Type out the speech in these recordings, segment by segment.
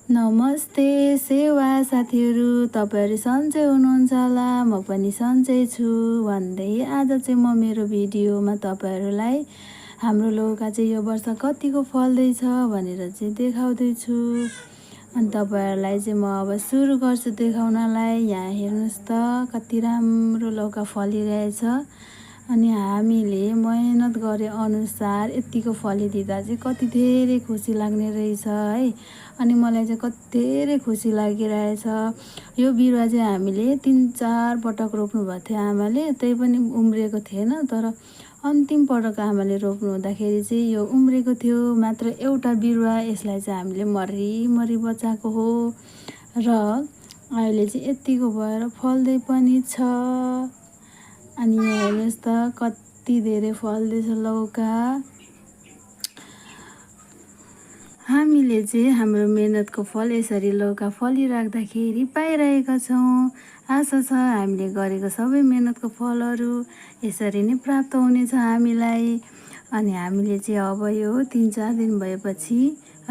नमस्ते सेवा साथीहरू, तपाईँहरू सन्चै हुनुहुन्छ होला, म पनि सन्चै छु भन्दै आज चाहिँ म मेरो भिडियोमा तपाईँहरूलाई हाम्रो लौका चाहिँ यो वर्ष कतिको फल्दैछ भनेर चाहिँ देखाउँदैछु। अनि तपाईँहरूलाई चाहिँ म अब सुरु गर्छु देखाउनलाई। यहाँ हेर्नुहोस् त कति राम्रो लौका फलिरहेछ। अनि हामीले मेहनत गरे अनुसार यतिको फलिदिँदा चाहिँ कति धेरै खुसी लाग्ने रहेछ है। अनि मलाई चाहिँ कति धेरै खुसी लागिरहेछ। यो बिरुवा चाहिँ हामीले 3-4 पटक रोप्नु भएको थियो आमाले, त्यही पनि उम्रिएको थिएन। तर अन्तिम पटक आमाले रोप्नु हुँदाखेरि चाहिँ यो उम्रेको थियो। मात्र एउटा बिरुवा, यसलाई चाहिँ हामीले मरी बचाएको हो र अहिले चाहिँ यतिको भएर फल्दै पनि छ। अनि यहाँ हेर्नुहोस् त कति धेरै फल्दैछ लौका। हामीले चाहिँ हाम्रो मेहनतको फल यसरी लौका फलिराख्दाखेरि पाइरहेका छौँ। आशा छ हामीले गरेको सबै मेहनतको फलहरू यसरी नै प्राप्त हुनेछ हामीलाई। अनि हामीले चाहिँ अब यो 3-4 दिन भएपछि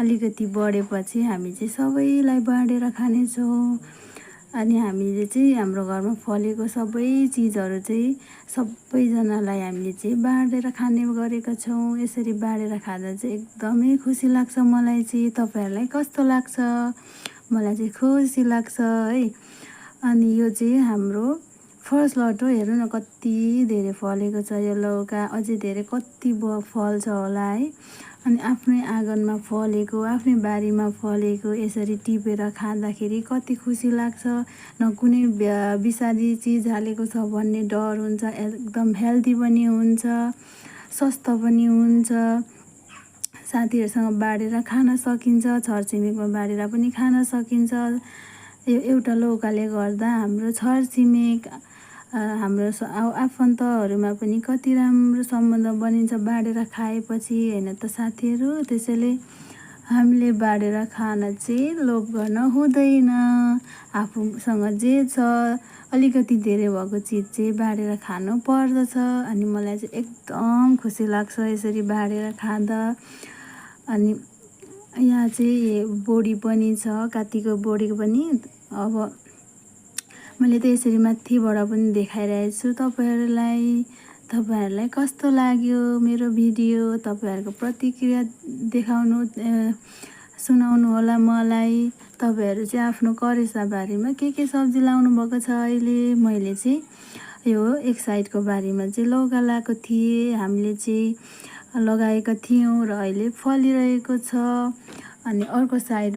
अलिकति बढेपछि हामी चाहिँ सबैलाई बाँडेर खानेछौँ। अनि हामीले चाहिँ हाम्रो घरमा फलेको सबै चिजहरू चाहिँ सबैजनालाई हामीले चाहिँ बाँडेर खाने गरेका छौँ। यसरी बाँडेर खाँदा चाहिँ एकदमै खुसी लाग्छ मलाई चाहिँ। तपाईँहरूलाई कस्तो लाग्छ? मलाई चाहिँ खुसी लाग्छ है। अनि यो चाहिँ हाम्रो फर्स्ट लट हो। हेर्नु न कति धेरै फलेको छ यो लौका। अझै धेरै कति फल्छ होला है। अनि आफ्नै आँगनमा फलेको, आफ्नै बारीमा फलेको यसरी टिपेर खाँदाखेरि कति खुसी लाग्छ। न कुनै विषादी चिज हालेको छ भन्ने डर हुन्छ। एकदम हेल्दी पनि हुन्छ, सस्तो पनि हुन्छ। साथीहरूसँग बाँडेर खान सकिन्छ, छरछिमेकमा बाँडेर पनि खान सकिन्छ। यो एउटा लौकाले गर्दा हाम्रो छरछिमेक, हाम्रो आफन्तहरूमा पनि कति राम्रो सम्बन्ध बनिन्छ बाँडेर खाएपछि, होइन त साथीहरू? त्यसैले हामीले बाँडेर खान चाहिँ लोभ गर्न हुँदैन। आफूसँग जे छ अलिकति धेरै भएको चिज चाहिँ बाँडेर खानु पर्दछ। अनि मलाई चाहिँ एकदम खुसी लाग्छ यसरी बाँडेर खाँदा। अनि यहाँ चाहिँ बोडी पनि छ, कात्तिको बोडी पनि। अब मैले त यसरी माथिबाट पनि देखाइरहेको छु तपाईँहरूलाई कस्तो लाग्यो मेरो भिडियो? तपाईँहरूको प्रतिक्रिया सुनाउनु होला मलाई। तपाईँहरू चाहिँ आफ्नो करेसा बारीमा के सब्जी लाउनु भएको छ अहिले? मैले चाहिँ यो एक साइडको बारीमा चाहिँ लौका लगाएको थिएँ, हामीले चाहिँ लगाएका थियौँ र अहिले फलिरहेको छ। अनि अर्को साइड